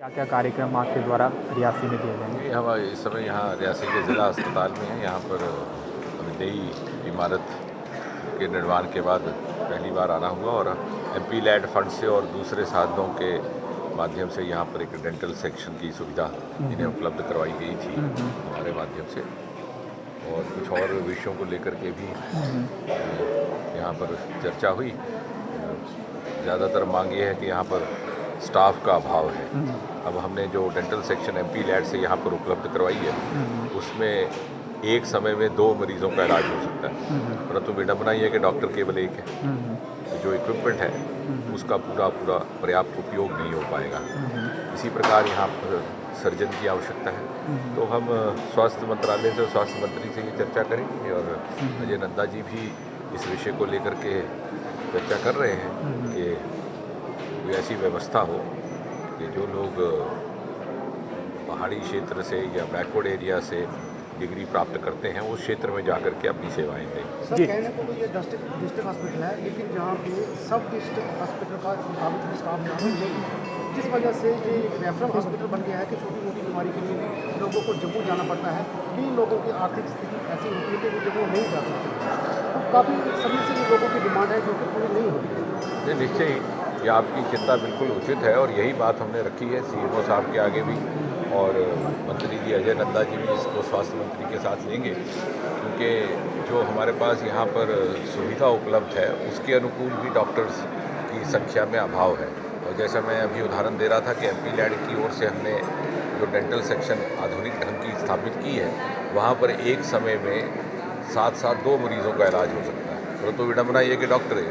क्या क्या कार्यक्रम आपके द्वारा रियासी में किए जाएंगे? हम इस समय यहाँ रियासी के ज़िला अस्पताल में हैं। यहाँ पर अभी नई इमारत के निर्माण के बाद पहली बार आना हुआ और एमपी लैड फंड से और दूसरे साधनों के माध्यम से यहाँ पर एक डेंटल सेक्शन की सुविधा इन्हें उपलब्ध करवाई गई थी हमारे माध्यम से, और कुछ और विषयों को लेकर के भी यहाँ पर चर्चा हुई। ज़्यादातर मांग ये है कि यहाँ पर स्टाफ का अभाव है। अब हमने जो डेंटल सेक्शन एमपी लैड से यहाँ पर उपलब्ध करवाई है उसमें एक समय में 2 मरीज़ों का इलाज हो सकता है, परंतु विडम्बना ये है कि डॉक्टर केवल एक है। जो इक्विपमेंट है उसका पूरा पर्याप्त उपयोग नहीं हो पाएगा। इसी प्रकार यहाँ पर सर्जन की आवश्यकता है। तो हम स्वास्थ्य मंत्रालय से, स्वास्थ्य मंत्री से ये चर्चा करेंगे और अजय नड्डा जी भी इस विषय को लेकर के चर्चा कर रहे हैं कि कोई ऐसी व्यवस्था हो कि जो लोग पहाड़ी क्षेत्र से या बैकवर्ड एरिया से डिग्री प्राप्त करते हैं उस क्षेत्र में जाकर के अपनी सेवाएं दें। सर, कहने को तो ये डिस्ट्रिक्ट हॉस्पिटल है, लेकिन जहाँ पे सब डिस्ट्रिक्ट हॉस्पिटल का मुताबिक स्टाफ नहीं है, जिस वजह से ये रेफरल हॉस्पिटल बन गया है कि छोटी मोटी बीमारी के लिए लोगों को जम्मू जाना पड़ता है। कई लोगों की आर्थिक स्थिति ऐसी होती है कि वो जम्मू नहीं जा सकते। तो काफ़ी समय से लोगों की डिमांड है जो कि पूरी नहीं हो रही है। निश्चय ही ये आपकी चिंता बिल्कुल उचित है और यही बात हमने रखी है सीएमओ साहब के आगे भी, और मंत्री जी अजय नड्डा जी भी इसको स्वास्थ्य मंत्री के साथ लेंगे, क्योंकि जो हमारे पास यहाँ पर सुविधा उपलब्ध है उसके अनुकूल भी डॉक्टर्स की संख्या में अभाव है। और जैसा मैं अभी उदाहरण दे रहा था कि एमपी लैड की ओर से हमने जो डेंटल सेक्शन आधुनिक ढंग की स्थापित की है, वहाँ पर एक समय में साथ 2 मरीज़ों का इलाज हो सकता है। परंतु विडम्बना ये कि डॉक्टर है,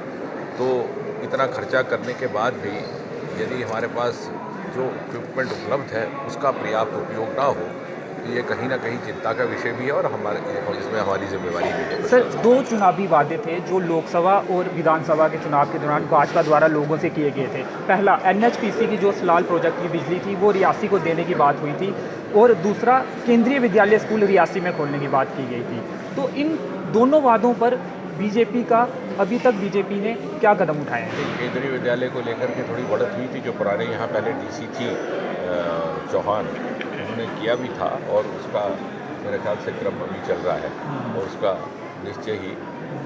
तो इतना खर्चा करने के बाद भी यदि हमारे पास जो इक्विपमेंट उपलब्ध है उसका पर्याप्त उपयोग ना हो तो ये कहीं ना कहीं चिंता का विषय भी है और इसमें हमारी जिम्मेवारी भी है। सर, 2 चुनावी वादे थे जो लोकसभा और विधानसभा के चुनाव के दौरान भाजपा द्वारा लोगों से किए गए थे। पहला NHPC की जो सलाल प्रोजेक्ट की बिजली थी वो रियासी को देने की बात हुई थी, और दूसरा केंद्रीय विद्यालय स्कूल रियासी में खोलने की बात की गई थी। तो इन दोनों वादों पर बीजेपी का अभी तक बीजेपी ने क्या कदम उठाए हैं? केंद्रीय विद्यालय को लेकर के थोड़ी बढ़त हुई थी। जो पुराने यहाँ पहले डीसी थी चौहान, उन्होंने किया भी था और उसका मेरे ख्याल से क्रम अभी चल रहा है और उसका निश्चय ही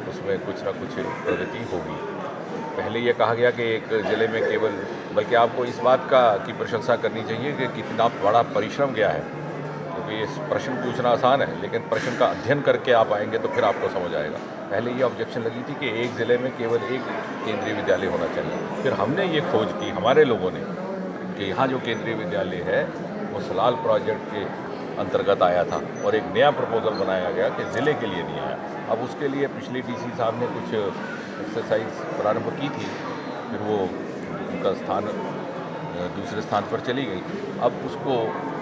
उसमें कुछ ना कुछ प्रगति होगी। पहले ये कहा गया कि एक ज़िले में केवल, बल्कि आपको इस बात की प्रशंसा करनी चाहिए कि कितना बड़ा परिश्रम गया है, क्योंकि ये प्रश्न पूछना आसान है लेकिन प्रश्न का अध्ययन करके आप आएंगे तो फिर आपको समझ आएगा। पहले ये ऑब्जेक्शन लगी थी कि एक ज़िले में केवल एक केंद्रीय विद्यालय होना चाहिए। फिर हमने ये खोज की, हमारे लोगों ने, कि यहाँ जो केंद्रीय विद्यालय है वो सलाल प्रोजेक्ट के अंतर्गत आया था और एक नया प्रपोजल बनाया गया कि ज़िले के लिए नहीं आया। अब उसके लिए पिछले डीसी साहब ने कुछ एक्सरसाइज प्रारंभ की थी, फिर वो उनका स्थान दूसरे स्थान पर चली गई। अब उसको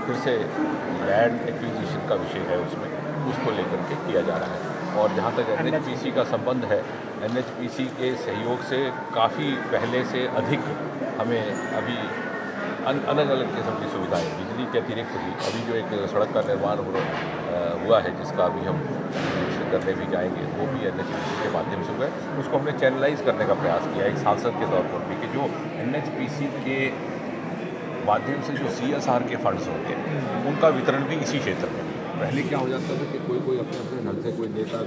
फिर से लैंड एक्विजिशन का विषय है, उसमें उसको लेकर के किया जा रहा है। और जहाँ तक NHPC का संबंध है, NHPC के सहयोग से काफ़ी पहले से अधिक हमें अभी अलग अलग किस्म की सुविधाएं बिजली के अतिरिक्त भी, अभी जो एक सड़क का निर्माण हुआ है जिसका अभी हम निरीक्षण करने भी जाएंगे, वो भी NHPC के माध्यम से हुआ है। उसको हमने चैनलाइज करने का प्रयास किया एक सांसद के तौर पर भी, कि जो NHPC के माध्यम से जो CSR के फंड्स होंगे उनका वितरण भी इसी क्षेत्र में। पहले क्या हो जाता था कि कोई अपने नल से कोई नेता